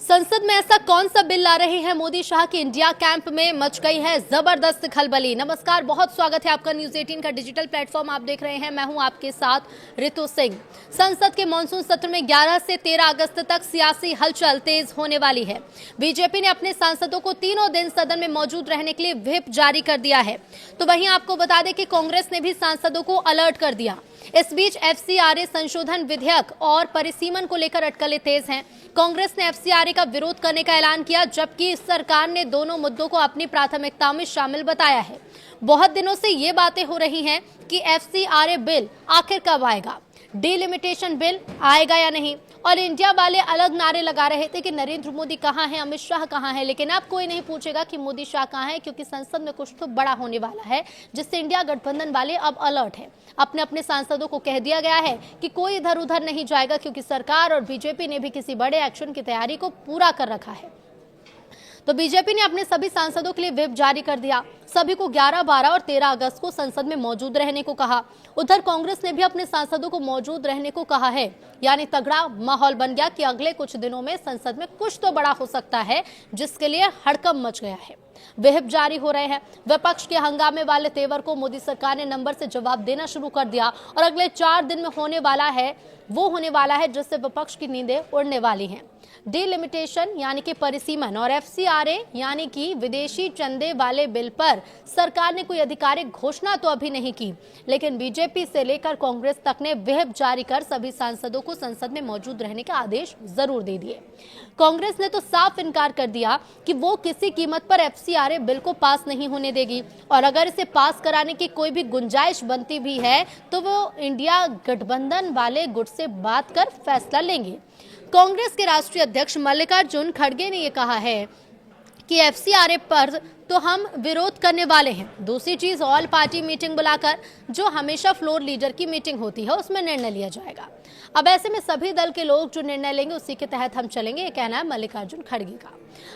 संसद में ऐसा कौन सा बिल ला रहे हैं मोदी शाह की इंडिया कैंप में मच गई है जबरदस्त खलबली। नमस्कार, बहुत स्वागत है आपका न्यूज 18 का डिजिटल प्लेटफॉर्म आप देख रहे हैं। मैं हूं आपके साथ रितु सिंह। संसद के मानसून सत्र में 11 से 13 अगस्त तक सियासी हलचल तेज होने वाली है। बीजेपी ने अपने सांसदों को तीनों दिन सदन में मौजूद रहने के लिए व्हिप जारी कर दिया है। तो वहीं आपको बता दें कि कांग्रेस ने भी सांसदों को अलर्ट कर दिया। इस बीच एफसीआरए संशोधन विधेयक और परिसीमन को लेकर अटकलें तेज हैं। कांग्रेस ने एफसीआरए का विरोध करने का ऐलान किया, जबकि सरकार ने दोनों मुद्दों को अपनी प्राथमिकता में शामिल बताया है। बहुत दिनों से ये बातें हो रही हैं कि एफसीआरए बिल आखिर कब आएगा, डिलिमिटेशन बिल आएगा या नहीं। और इंडिया वाले अलग नारे लगा रहे थे कि नरेंद्र मोदी कहाँ हैं, अमित शाह कहाँ हैं, लेकिन अब कोई नहीं पूछेगा कि मोदी शाह कहाँ हैं, क्योंकि संसद में कुछ तो बड़ा होने वाला है, जिससे इंडिया गठबंधन वाले अब अलर्ट है। अपने अपने सांसदों को कह दिया गया है कि कोई इधर उधर नहीं जाएगा, क्योंकि सरकार और बीजेपी ने भी किसी बड़े एक्शन की तैयारी को पूरा कर रखा है। तो बीजेपी ने अपने सभी सांसदों के लिए व्हिप जारी कर दिया। सभी को 11, 12 और 13 अगस्त को संसद में मौजूद रहने को कहा। उधर कांग्रेस ने भी अपने सांसदों को मौजूद रहने को कहा है। यानी तगड़ा माहौल बन गया कि अगले कुछ दिनों में संसद में कुछ तो बड़ा हो सकता है, जिसके लिए हड़कंप मच गया है। व्हिप जारी हो रहे हैं। विपक्ष के हंगामे वाले तेवर को मोदी सरकार ने नंबर से जवाब देना शुरू कर दिया और अगले 4 दिन में होने वाला है जिससे विपक्ष की नींदें उड़ने वाली हैं। डिलिमिटेशन यानी कि परिसीमन और एफसीआरए यानी कि विदेशी चंदे वाले बिल पर सरकार ने कोई आधिकारिक घोषणा तो अभी नहीं की, लेकिन बीजेपी से लेकर कांग्रेस तक ने व्हिप जारी कर सभी सांसदों को संसद में मौजूद रहने के आदेश जरूर दे दिए। कांग्रेस ने तो साफ इनकार कर दिया कि वो किसी कीमत पर एफसीआरए बिल को पास नहीं होने देगी, और अगर इसे पास कराने की कोई भी गुंजाइश बनती भी है तो वो इंडिया गठबंधन वाले गुट से बात कर फैसला लेंगे। कांग्रेस के राष्ट्रीय अध्यक्ष मल्लिकार्जुन खड़गे ने यह कहा है कि एफसीआरए पर तो हम विरोध करने वाले हैं। दूसरी चीज, ऑल पार्टी मीटिंग बुलाकर, जो हमेशा फ्लोर लीडर की मीटिंग होती है, उसमें निर्णय लिया जाएगा। अब ऐसे में सभी दल के लोग जो निर्णय लेंगे उसी के तहत हम चलेंगे, ये कहना है मल्लिकार्जुन खड़गे का।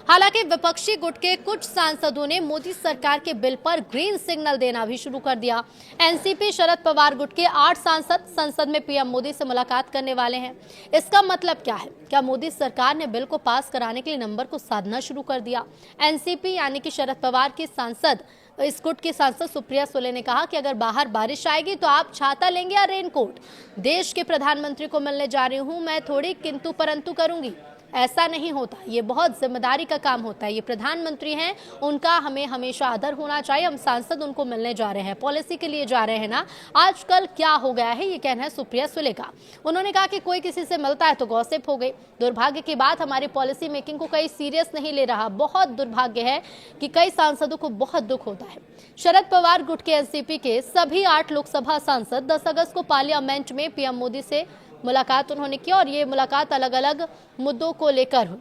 हालांकि विपक्षी गुट के कुछ सांसदों ने मोदी सरकार के बिल पर ग्रीन सिग्नल देना भी शुरू कर दिया। एनसीपी शरद पवार गुट के 8 सांसद संसद में पीएम मोदी से मुलाकात करने वाले हैं। इसका मतलब क्या है? क्या मोदी सरकार ने बिल को पास कराने के लिए नंबर को साधना शुरू कर दिया? एनसीपी यानी कि शरद पवार की सांसद, इस गुट की सांसद सुप्रिया सुले ने कहा कि अगर बाहर बारिश आएगी तो आप छाता लेंगे या रेनकोट? देश के प्रधानमंत्री को मिलने जा रही हूं, मैं थोड़ी किंतु परंतु करूंगी। ऐसा नहीं होता, ये बहुत जिम्मेदारी का काम होता है। ये प्रधानमंत्री हैं, उनका हमें हमेशा आदर होना चाहिए। हम सांसद उनको मिलने जा रहे हैं, पॉलिसी के लिए जा रहे हैं ना। आजकल क्या हो गया है, ये कहना है सुप्रिया सुले का। उन्होंने कहा कि कोई किसी से मिलता है तो गॉसिप हो गई। दुर्भाग्य की बात, हमारी पॉलिसी मेकिंग को कई सीरियस नहीं ले रहा। बहुत दुर्भाग्य है कि कई सांसदों को बहुत दुख होता है। शरद पवार गुट के एनसीपी के सभी 8 लोकसभा सांसद 10 अगस्त को पार्लियामेंट में पीएम मोदी से मुलाकात उन्होंने की, और ये मुलाकात अलग अलग मुद्दों को लेकर हुई।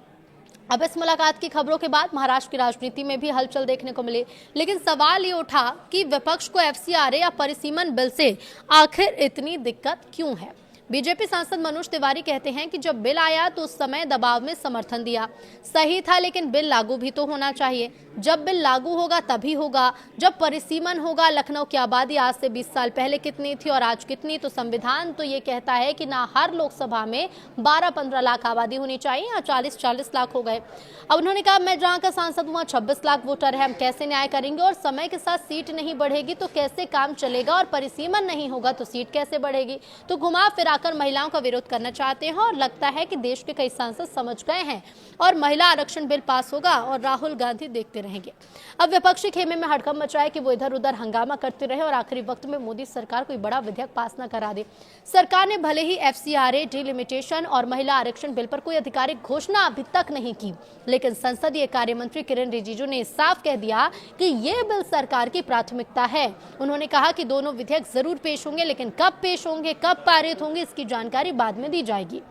अब इस मुलाकात की खबरों के बाद महाराष्ट्र की राजनीति में भी हलचल देखने को मिली, लेकिन सवाल ये उठा कि विपक्ष को एफसीआरए या परिसीमन बिल से आखिर इतनी दिक्कत क्यों है। बीजेपी सांसद मनोज तिवारी कहते हैं कि जब बिल आया तो उस समय दबाव में समर्थन दिया, सही था, लेकिन बिल लागू भी तो होना चाहिए। जब बिल लागू होगा तभी होगा जब परिसीमन होगा। लखनऊ की आबादी आज से 20 साल पहले कितनी थी और आज कितनी? तो संविधान तो ये कहता है कि ना हर लोकसभा में 12-15 लाख आबादी होनी चाहिए, या 40-40 लाख हो गए। अब उन्होंने कहा, मैं जहाँ का सांसद हुआ 26 लाख वोटर है, हम कैसे न्याय करेंगे? और समय के साथ सीट नहीं बढ़ेगी तो कैसे काम चलेगा, और परिसीमन नहीं होगा तो सीट कैसे बढ़ेगी? तो घुमा फिराकर महिलाओं का विरोध करना चाहते हैं, और लगता है कि देश के कई सांसद समझ गए हैं और महिला आरक्षण बिल पास होगा और राहुल गांधी देखते रहेंगे। अब विपक्षी खेमे में हड़कंप मचा है कि वो इधर उधर हंगामा करते रहे और आखिरी वक्त में मोदी सरकार कोई बड़ा विधेयक पास न करा दे। सरकार ने भले ही एफसीआरए, डिलिमिटेशन और महिला आरक्षण बिल पर कोई आधिकारिक घोषणा अभी तक नहीं की, लेकिन संसदीय कार्य मंत्री किरेन रिजिजू ने साफ कह दिया कि ये बिल सरकार की प्राथमिकता है। उन्होंने कहा कि दोनों विधेयक जरूर पेश होंगे, लेकिन कब पेश होंगे, कब पारित होंगे, इसकी जानकारी बाद में दी जाएगी।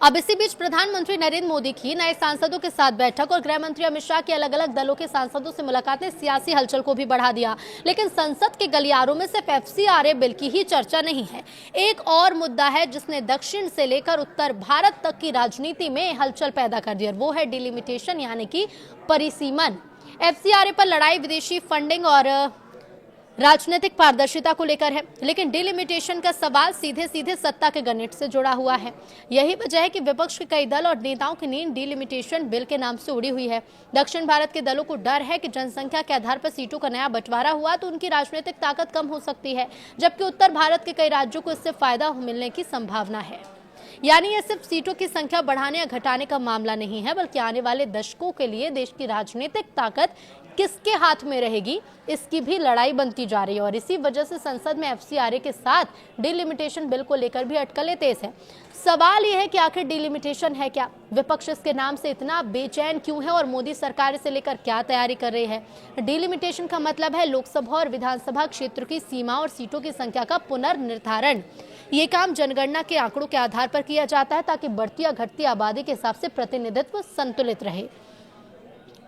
अब इसी बीच प्रधानमंत्री नरेंद्र मोदी की नए सांसदों के साथ बैठक और गृह मंत्री अमित शाह की अलग अलग दलों के सांसदों से मुलाकात ने सियासी हलचल को भी बढ़ा दिया, लेकिन संसद के गलियारों में सिर्फ एफसीआरए बिल की ही चर्चा नहीं है। एक और मुद्दा है जिसने दक्षिण से लेकर उत्तर भारत तक की राजनीति में हलचल पैदा कर दी, और वो है डिलिमिटेशन यानी कि परिसीमन। एफसीआरए पर लड़ाई विदेशी फंडिंग और राजनीतिक पारदर्शिता को लेकर है, लेकिन डिलिमिटेशन का सवाल सीधे सीधे सत्ता के गणित से जुड़ा हुआ है। यही वजह है कि विपक्ष के कई दल और नेताओं की नींद डिलिमिटेशन बिल के नाम से उड़ी हुई है। दक्षिण भारत के दलों को डर है कि जनसंख्या के आधार पर सीटों का नया बंटवारा हुआ तो उनकी राजनीतिक ताकत कम हो सकती है, जबकि उत्तर भारत के कई राज्यों को इससे फायदा मिलने की संभावना है। यानी यह सिर्फ सीटों की संख्या बढ़ाने या घटाने का मामला नहीं है, बल्कि आने वाले दशकों के लिए देश की राजनीतिक ताकत किसके हाथ में रहेगी, इसकी भी लड़ाई बनती जा रही है। और इसी वजह से संसद में एफसीआरए के साथ डिलिमिटेशन बिल को लेकर भी अटकलें तेज है। सवाल यह है कि आखिर डिलिमिटेशन है क्या, विपक्ष इसके नाम से इतना बेचैन क्यों है और मोदी सरकार इसे लेकर क्या तैयारी कर रही है। डिलिमिटेशन का मतलब है लोकसभा और विधानसभा क्षेत्र की सीमा और सीटों की संख्या का पुनर्निर्धारण। ये काम जनगणना के आंकड़ों के आधार पर किया जाता है ताकि बढ़ती या घटती आबादी के हिसाब से प्रतिनिधित्व संतुलित रहे।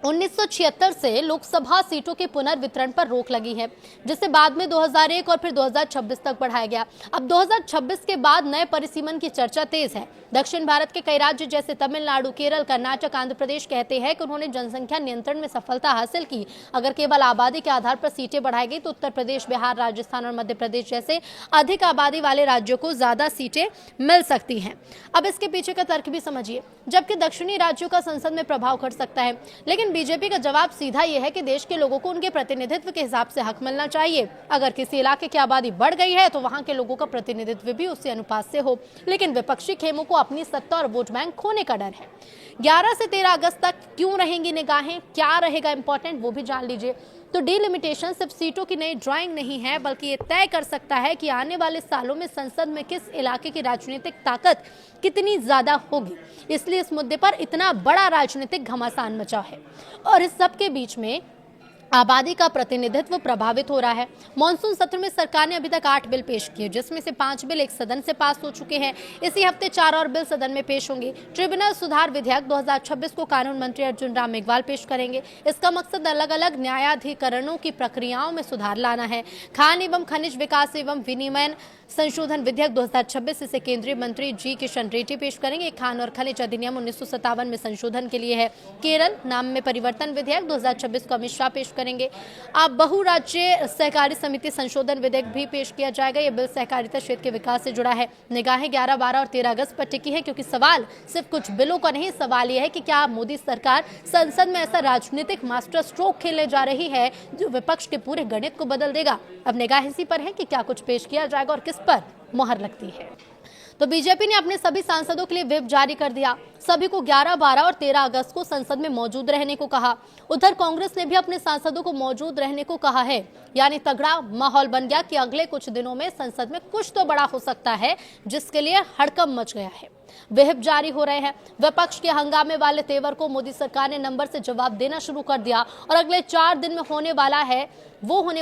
1976 से लोकसभा सीटों के पुनर्वितरण पर रोक लगी है, जिसे बाद में 2001 और फिर 2026 तक बढ़ाया गया। अब 2026 के बाद नए परिसीमन की चर्चा तेज है। दक्षिण भारत के कई राज्य जैसे तमिलनाडु, केरल, कर्नाटक, आंध्र प्रदेश कहते हैं कि उन्होंने जनसंख्या नियंत्रण में सफलता हासिल की। अगर केवल आबादी के आधार पर सीटें बढ़ाई गई तो उत्तर प्रदेश, बिहार, राजस्थान और मध्य प्रदेश जैसे अधिक आबादी वाले राज्यों को ज्यादा सीटें मिल सकती हैं। अब इसके पीछे का तर्क भी समझिए। जबकि दक्षिणी राज्यों का संसद में प्रभाव कर सकता है, लेकिन बीजेपी का जवाब सीधा यह है कि देश के लोगों को उनके प्रतिनिधित्व के हिसाब से हक मिलना चाहिए। अगर किसी इलाके की आबादी बढ़ गई है तो वहां के लोगों का प्रतिनिधित्व भी उसी अनुपात से हो। लेकिन विपक्षी खेमों को अपनी सत्ता और वोट बैंक खोने का डर है। 11 से 13 अगस्त तक क्यों रहेंगी निगाहें, क्या रहेगा इंपॉर्टेंट, वो भी जान लीजिए। तो डिलिमिटेशन सिर्फ सीटों की नई ड्राइंग नहीं है, बल्कि ये तय कर सकता है कि आने वाले सालों में संसद में किस इलाके की राजनीतिक ताकत कितनी ज्यादा होगी। इसलिए इस मुद्दे पर इतना बड़ा राजनीतिक घमासान मचा है। और इस सब के बीच में आबादी का प्रतिनिधित्व प्रभावित हो रहा है। मॉनसून सत्र में सरकार ने अभी तक 8 बिल पेश किए, जिसमें से 5 बिल एक सदन से पास हो चुके हैं। इसी हफ्ते 4 और बिल सदन में पेश होंगे। ट्रिब्यूनल सुधार विधेयक 2026 को कानून मंत्री अर्जुन राम मेघवाल पेश करेंगे। इसका मकसद अलग अलग न्यायाधिकरणों की प्रक्रियाओं में सुधार लाना है। खान एवं खनिज विकास एवं विनिमय संशोधन विधेयक 2026 इसे केंद्रीय मंत्री जी किशन रेड्डी पेश करेंगे। खान और खनिज अधिनियम 1957 में संशोधन के लिए है। केरल नाम में परिवर्तन विधेयक 2026 को अमित शाह पेश करेंगे। अब बहुराज्य सहकारी समिति संशोधन विधेयक भी पेश किया जाएगा। ये बिल सहकारिता क्षेत्र के विकास से जुड़ा है। निगाहें 11, 12 और 13 अगस्त पर टिकी है, क्योंकि सवाल सिर्फ कुछ बिलों का नहीं, सवाल यह है कि क्या मोदी सरकार संसद में ऐसा राजनीतिक मास्टर स्ट्रोक खेलने जा रही है जो विपक्ष के पूरे गणित को बदल देगा। अब निगाह इसी पर है कि क्या कुछ पेश किया जाएगा और किस पर मोहर लगती है। तो बीजेपी ने अपने सभी सांसदों के लिए व्हिप जारी कर दिया। सभी को 11, 12 और 13 अगस्त को संसद में मौजूद रहने को कहा। उधर कांग्रेस ने भी अपने सांसदों को मौजूद रहने को कहा है। यानी तगड़ा माहौल बन गया कि अगले कुछ दिनों में संसद में कुछ तो बड़ा हो सकता है, जिसके लिए हड़कंप मच गया है। व्हिप जारी हो रहे हैं। विपक्ष के हंगामे वाले तेवर को मोदी सरकार ने नंबर से जवाब देना शुरू कर दिया और अगले 4 दिन में होने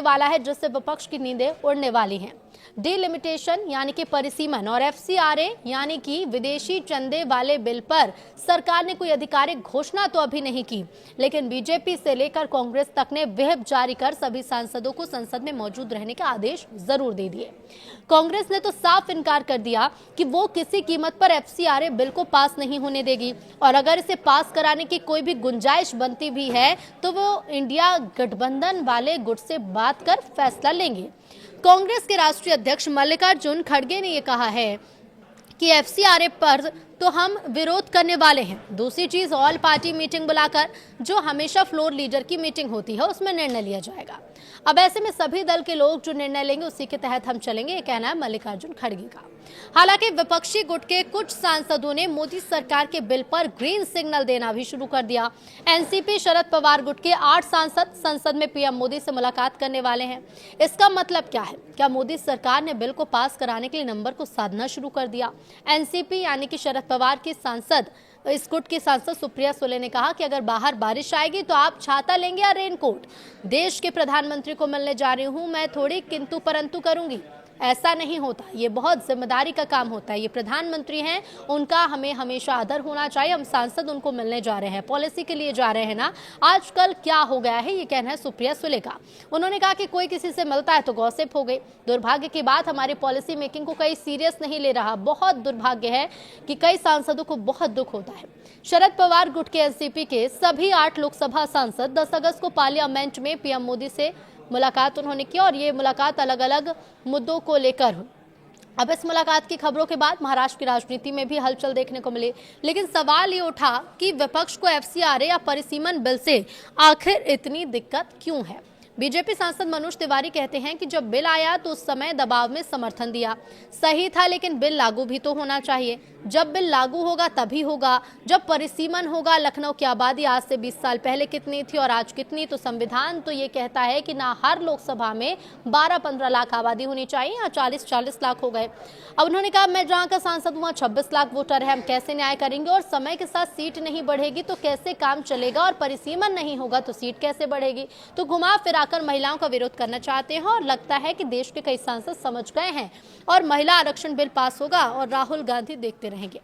वाला है जिससे विपक्ष की नींदें उड़ने वाली हैं। डिलिमिटेशन यानी कि परिसीमन और एफसीआरए यानी कि विदेशी चंदे वाले बिल पर सरकार ने कोई आधिकारिक घोषणा तो अभी नहीं की, लेकिन बीजेपी से लेकर कांग्रेस तक ने व्हिप जारी कर सभी सांसदों को संसद में मौजूद रहने के आदेश जरूर दे दिए। कांग्रेस ने तो साफ इनकार कर दिया कि वो किसी कीमत पर एफसीआरए बिल को पास नहीं होने देगी और अगर इसे पास कराने की कोई भी गुंजाइश बनती भी है तो वो इंडिया गठबंधन वाले गुट से बात कर फैसला लेंगे। कांग्रेस के राष्ट्रीय अध्यक्ष मल्लिकार्जुन खड़गे ने यह कहा है कि एफसीआरए पर तो हम विरोध करने वाले हैं। दूसरी चीज, ऑल पार्टी मीटिंग बुलाकर, जो हमेशा फ्लोर लीडर की मीटिंग होती है, उसमें निर्णय लिया जाएगा। अब ऐसे में सभी दल के लोग जो निर्णय लेंगे उसी के तहत हम चलेंगे, ये कहना है मल्लिकार्जुन खड़गे का। हालांकि विपक्षी गुट के कुछ सांसदों ने मोदी सरकार के बिल पर ग्रीन सिग्नल देना भी शुरू कर दिया। एनसीपी शरद पवार गुट के 8 सांसद संसद में पीएम मोदी से मुलाकात करने वाले हैं। इसका मतलब क्या है? क्या मोदी सरकार ने बिल को पास कराने के लिए नंबर को साधना शुरू कर दिया? एनसीपी यानी कि शरद पवार की सांसद, इस गुट की सांसद सुप्रिया सुले ने कहा कि अगर बाहर बारिश आएगी तो आप छाता लेंगे या रेनकोट। देश के प्रधानमंत्री को मिलने जा रही हूं, मैं थोड़ी किंतु परंतु करूंगी। ऐसा नहीं होता, ये बहुत जिम्मेदारी का काम होता है। ये प्रधानमंत्री हैं, उनका हमें हमेशा आदर होना चाहिए। हम सांसद उनको मिलने जा रहे हैं, पॉलिसी के लिए जा रहे हैं ना। आजकल क्या हो गया है, ये कहना है सुप्रिया सुले का। उन्होंने कहा कि कोई किसी से मिलता है तो गॉसिप हो गई। दुर्भाग्य की बात, हमारी पॉलिसी मेकिंग को कई सीरियस नहीं ले रहा। बहुत दुर्भाग्य है कि कई सांसदों को बहुत दुख होता है। शरद पवार गुट के एनसीपी के सभी 8 लोकसभा सांसद 10 अगस्त को पार्लियामेंट में पीएम मोदी से मुलाकात उन्होंने की और ये मुलाकात अलग अलग मुद्दों को लेकर हुई। अब इस मुलाकात की खबरों के बाद महाराष्ट्र की राजनीति में भी हलचल देखने को मिली, लेकिन सवाल ये उठा कि विपक्ष को एफसीआरए या परिसीमन बिल से आखिर इतनी दिक्कत क्यों है। बीजेपी सांसद मनोज तिवारी कहते हैं कि जब बिल आया तो उस समय दबाव में समर्थन दिया, सही था, लेकिन बिल लागू भी तो होना चाहिए। जब बिल लागू होगा तभी होगा जब परिसीमन होगा। लखनऊ की आबादी आज से 20 साल पहले कितनी थी और आज कितनी, तो संविधान तो ये कहता है कि ना हर लोकसभा में 12-15 लाख आबादी होनी चाहिए, यहाँ 40-40 लाख हो गए। अब उन्होंने कहा, मैं जहाँ का सांसद हूँ वहाँ 26 लाख वोटर है, हम कैसे न्याय करेंगे, और समय के साथ सीट नहीं बढ़ेगी तो कैसे काम चलेगा, और परिसीमन नहीं होगा तो सीट कैसे बढ़ेगी। तो घुमा फिराकर महिलाओं का विरोध करना चाहते हैं और लगता है कि देश के कई सांसद समझ गए हैं और महिला आरक्षण बिल पास होगा और राहुल गांधी देखते रहेंगे।